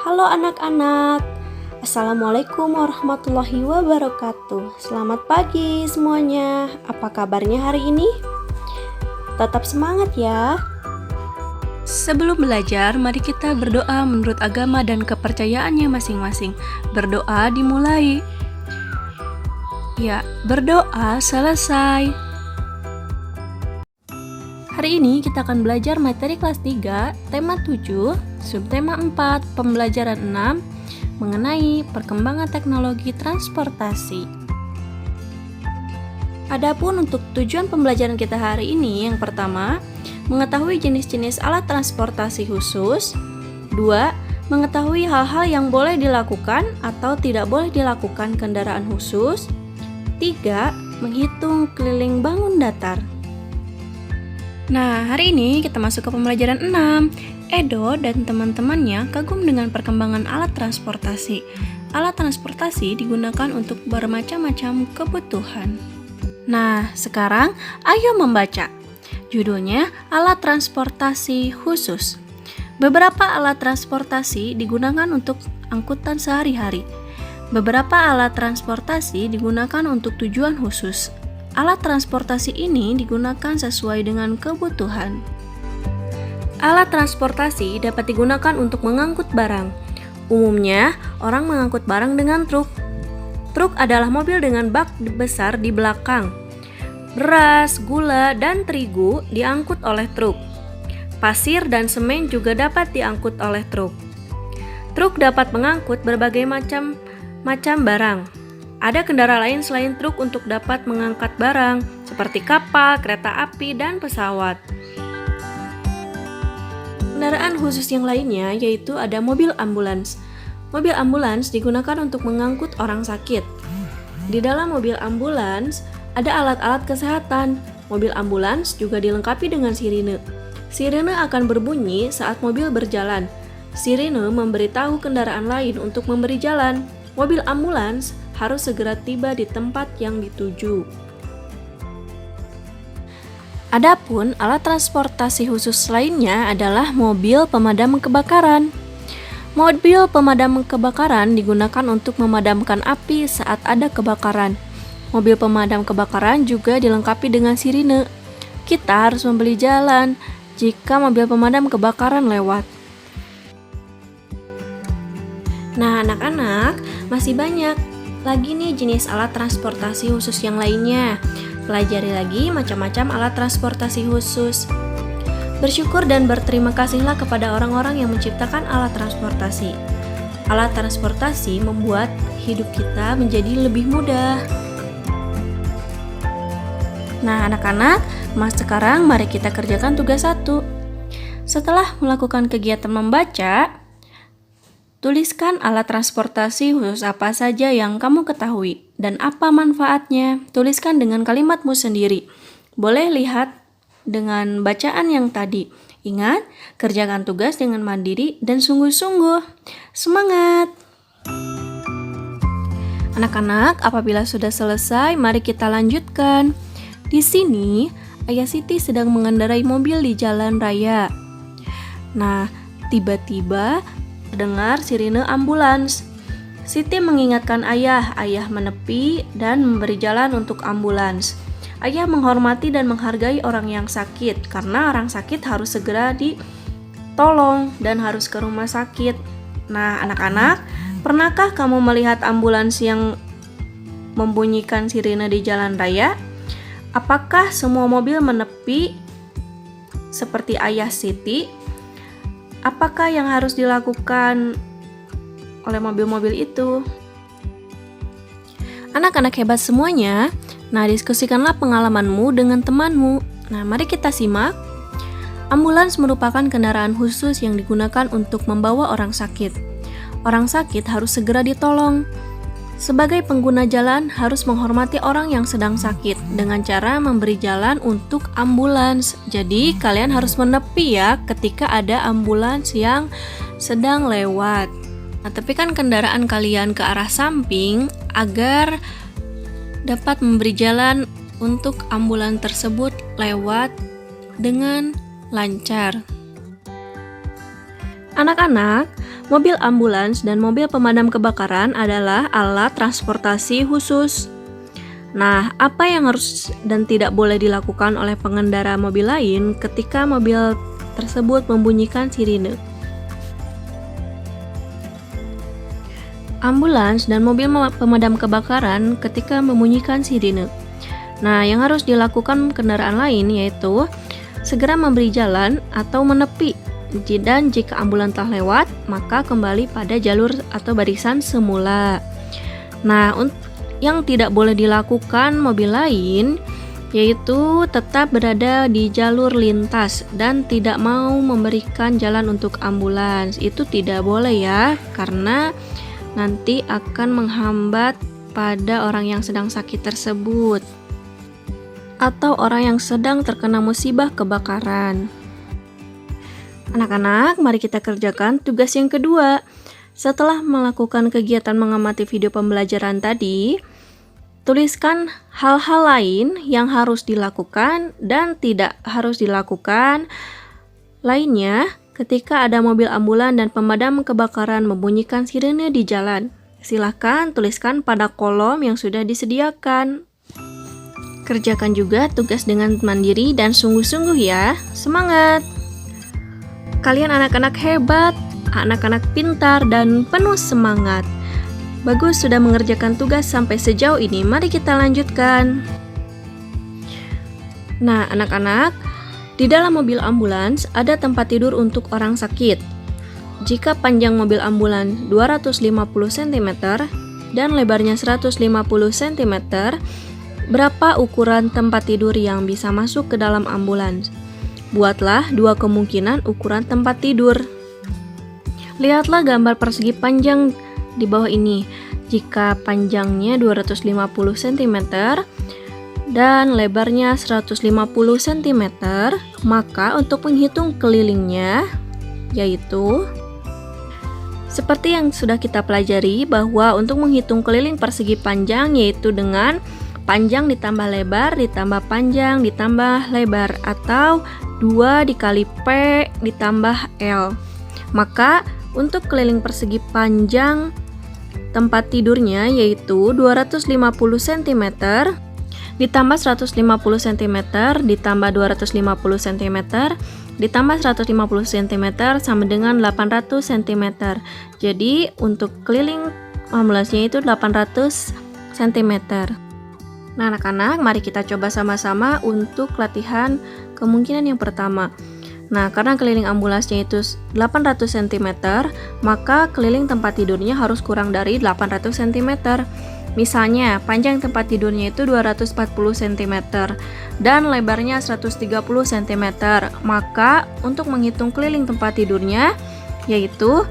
Halo anak-anak, Assalamualaikum warahmatullahi wabarakatuh. Selamat pagi semuanya. Apa kabarnya hari ini? Tetap semangat ya. Sebelum belajar, mari kita berdoa menurut agama dan kepercayaannya masing-masing. Berdoa dimulai. Ya, berdoa selesai. Hari ini kita akan belajar materi kelas 3, tema 7, subtema 4, pembelajaran 6, mengenai perkembangan teknologi transportasi. Adapun untuk tujuan pembelajaran kita hari ini, yang pertama, mengetahui jenis-jenis alat transportasi khusus. 2. Mengetahui hal-hal yang boleh dilakukan atau tidak boleh dilakukan kendaraan khusus. 3. Menghitung keliling bangun datar. Nah, hari ini kita masuk ke pembelajaran 6. Edo dan teman-temannya kagum dengan perkembangan alat transportasi. Alat transportasi digunakan untuk bermacam-macam kebutuhan. Nah, sekarang ayo membaca. Judulnya alat transportasi khusus. Beberapa alat transportasi digunakan untuk angkutan sehari-hari. Beberapa alat transportasi digunakan untuk tujuan khusus. Alat transportasi ini digunakan sesuai dengan kebutuhan. Alat transportasi dapat digunakan untuk mengangkut barang. Umumnya, orang mengangkut barang dengan truk. Truk adalah mobil dengan bak besar di belakang. Beras, gula, dan terigu diangkut oleh truk. Pasir dan semen juga dapat diangkut oleh truk. Truk dapat mengangkut berbagai macam barang. Ada kendaraan lain selain truk untuk dapat mengangkat barang, seperti kapal, kereta api, dan pesawat. Kendaraan khusus yang lainnya yaitu ada mobil ambulans. Mobil ambulans digunakan untuk mengangkut orang sakit. Di dalam mobil ambulans ada alat-alat kesehatan. Mobil ambulans juga dilengkapi dengan sirine. Sirine akan berbunyi saat mobil berjalan. Sirine memberitahu kendaraan lain untuk memberi jalan. Mobil ambulans harus segera tiba di tempat yang dituju. Adapun alat transportasi khusus lainnya adalah mobil pemadam kebakaran. Mobil pemadam kebakaran digunakan untuk memadamkan api saat ada kebakaran. Mobil pemadam kebakaran juga dilengkapi dengan sirine. Kita harus membeli jalan jika mobil pemadam kebakaran lewat. Nah, anak-anak, masih banyak lagi nih jenis alat transportasi khusus yang lainnya. Pelajari lagi macam-macam alat transportasi khusus. Bersyukur dan berterima kasihlah kepada orang-orang yang menciptakan alat transportasi. Alat transportasi membuat hidup kita menjadi lebih mudah. Nah, anak-anak, sekarang mari kita kerjakan tugas 1. Setelah melakukan kegiatan membaca, tuliskan alat transportasi khusus apa saja yang kamu ketahui dan apa manfaatnya. Tuliskan dengan kalimatmu sendiri. Boleh lihat dengan bacaan yang tadi. Ingat, kerjakan tugas dengan mandiri dan sungguh-sungguh. Semangat! Anak-anak, apabila sudah selesai, mari kita lanjutkan. Di sini, Ayah Siti sedang mengendarai mobil di jalan raya. Nah, tiba-tiba dengar sirine ambulans. Siti mengingatkan ayah menepi dan memberi jalan untuk ambulans. Ayah menghormati dan menghargai orang yang sakit, karena orang sakit harus segera ditolong dan harus ke rumah sakit. Nah, anak-anak, pernahkah kamu melihat ambulans yang membunyikan sirine di jalan raya? Apakah semua mobil menepi seperti ayah Siti? Apakah yang harus dilakukan oleh mobil-mobil itu? Anak-anak hebat semuanya. Nah, diskusikanlah pengalamanmu dengan temanmu. Nah, mari kita simak. Ambulans merupakan kendaraan khusus yang digunakan untuk membawa orang sakit. Orang sakit harus segera ditolong. Sebagai pengguna jalan harus menghormati orang yang sedang sakit dengan cara memberi jalan untuk ambulans. Jadi kalian harus menepi ya ketika ada ambulans yang sedang lewat. Nah, tepikan kendaraan kalian ke arah samping agar dapat memberi jalan untuk ambulans tersebut lewat dengan lancar. Anak-anak, Mobil ambulans dan mobil pemadam kebakaran adalah alat transportasi khusus. Nah, apa yang harus dan tidak boleh dilakukan oleh pengendara mobil lain ketika mobil tersebut membunyikan sirine? Ambulans dan mobil pemadam kebakaran ketika membunyikan sirine. Nah, yang harus dilakukan kendaraan lain yaitu segera memberi jalan atau menepi. Dan jika ambulan telah lewat, maka kembali pada jalur atau barisan semula. Nah, yang tidak boleh dilakukan mobil lain yaitu tetap berada di jalur lintas dan tidak mau memberikan jalan untuk ambulans. Itu tidak boleh ya, karena nanti akan menghambat pada orang yang sedang sakit tersebut atau orang yang sedang terkena musibah kebakaran. Anak-anak, mari kita kerjakan tugas yang kedua. Setelah melakukan kegiatan mengamati video pembelajaran tadi, tuliskan hal-hal lain yang harus dilakukan dan tidak harus dilakukan lainnya ketika ada mobil ambulan dan pemadam kebakaran membunyikan sirene di jalan. Silahkan tuliskan pada kolom yang sudah disediakan. Kerjakan juga tugas dengan mandiri dan sungguh-sungguh ya. Semangat! Kalian anak-anak hebat, anak-anak pintar dan penuh semangat. Bagus sudah mengerjakan tugas sampai sejauh ini. Mari kita lanjutkan. Nah, anak-anak, di dalam mobil ambulans ada tempat tidur untuk orang sakit. Jika panjang mobil ambulans 250 cm dan lebarnya 150 cm, berapa ukuran tempat tidur yang bisa masuk ke dalam ambulans? Buatlah dua kemungkinan ukuran tempat tidur. Lihatlah gambar persegi panjang di bawah ini. Jika panjangnya 250 cm dan lebarnya 150 cm, maka untuk menghitung kelilingnya yaitu seperti yang sudah kita pelajari bahwa untuk menghitung keliling persegi panjang yaitu dengan panjang ditambah lebar ditambah panjang ditambah lebar atau 2 dikali P ditambah L. Maka untuk keliling persegi panjang tempat tidurnya yaitu 250 cm ditambah 150 cm ditambah 250 cm ditambah 150 cm sama dengan 800 cm. Jadi untuk keliling ambulansnya itu 800 cm. Nah anak-anak, mari kita coba sama-sama untuk latihan kemungkinan yang pertama. Nah, karena keliling ambulansnya itu 800 cm, maka keliling tempat tidurnya harus kurang dari 800 cm. Misalnya, panjang tempat tidurnya itu 240 cm dan lebarnya 130 cm. Maka, untuk menghitung keliling tempat tidurnya yaitu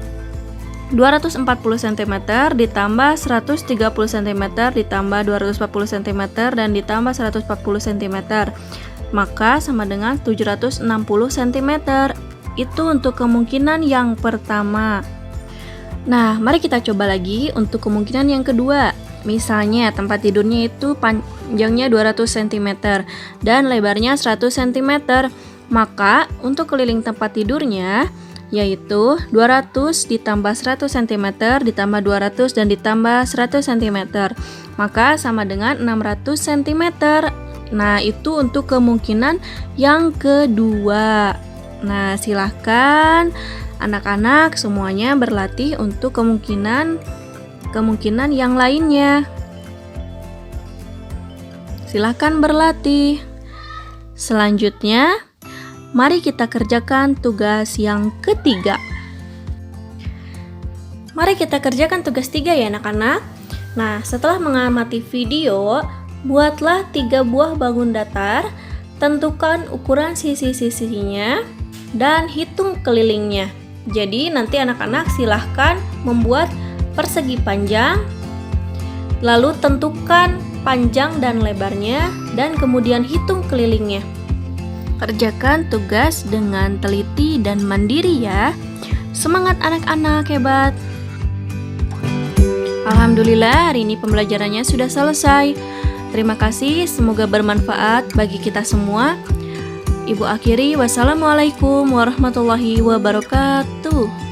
240 cm ditambah 130 cm ditambah 240 cm dan ditambah 140 cm, maka sama dengan 760 cm. Itu untuk kemungkinan yang pertama. Nah, mari kita coba lagi untuk kemungkinan yang kedua. Misalnya tempat tidurnya itu panjangnya 200 cm dan lebarnya 100 cm, maka untuk keliling tempat tidurnya yaitu 200 ditambah 100 cm ditambah 200 dan ditambah 100 cm, maka sama dengan 600 cm. Nah, itu untuk kemungkinan yang kedua. Nah, silahkan anak-anak semuanya berlatih untuk kemungkinan yang lainnya. Silahkan berlatih. Selanjutnya, mari kita kerjakan tugas yang ketiga. Mari kita kerjakan tugas 3 ya anak-anak. Nah, setelah mengamati video, buatlah 3 buah bangun datar, tentukan ukuran sisi-sisinya, dan hitung kelilingnya. Jadi nanti anak-anak silahkan membuat persegi panjang, lalu tentukan panjang dan lebarnya, dan kemudian hitung kelilingnya. Kerjakan tugas dengan teliti dan mandiri ya. Semangat anak-anak hebat. Alhamdulillah hari ini pembelajarannya sudah selesai. Terima kasih, semoga bermanfaat bagi kita semua. Ibu akhiri, wassalamualaikum warahmatullahi wabarakatuh.